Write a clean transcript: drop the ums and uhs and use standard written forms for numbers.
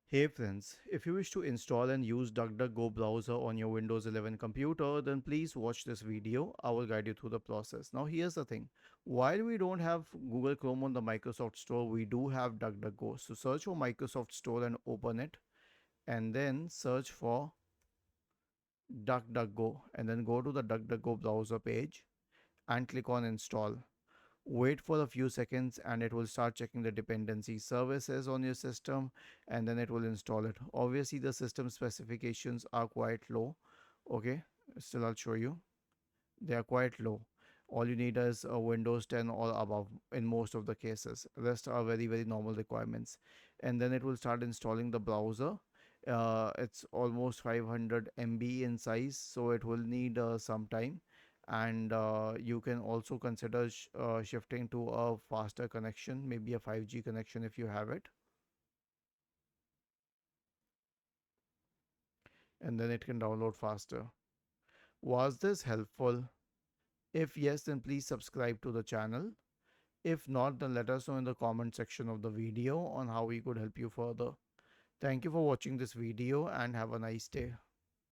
Hey friends, if you wish to install and use DuckDuckGo browser on your Windows 11 computer, then please watch this video. I will guide you through the process. Now here's the thing. While we don't have Google Chrome on the Microsoft Store, we do have DuckDuckGo. So search for Microsoft Store and open it and then search for DuckDuckGo and then go to the DuckDuckGo browser page and click on install. Wait for a few seconds and it will start checking the dependency services on your system and then it will install it. Obviously the system specifications are quite low. Okay, still I'll show you. They are quite low. All you need is a Windows 10 or above in most of the cases. Rest are very normal requirements. And then it will start installing the browser. It's almost 500 MB in size, so it will need some time. And you can also consider shifting to a faster connection, maybe a 5G connection if you have it, and then it can download faster. Was this helpful? If yes, then please subscribe to the channel. If not, then let us know in the comment section of the video on how we could help you further. Thank you for watching this video and have a nice day.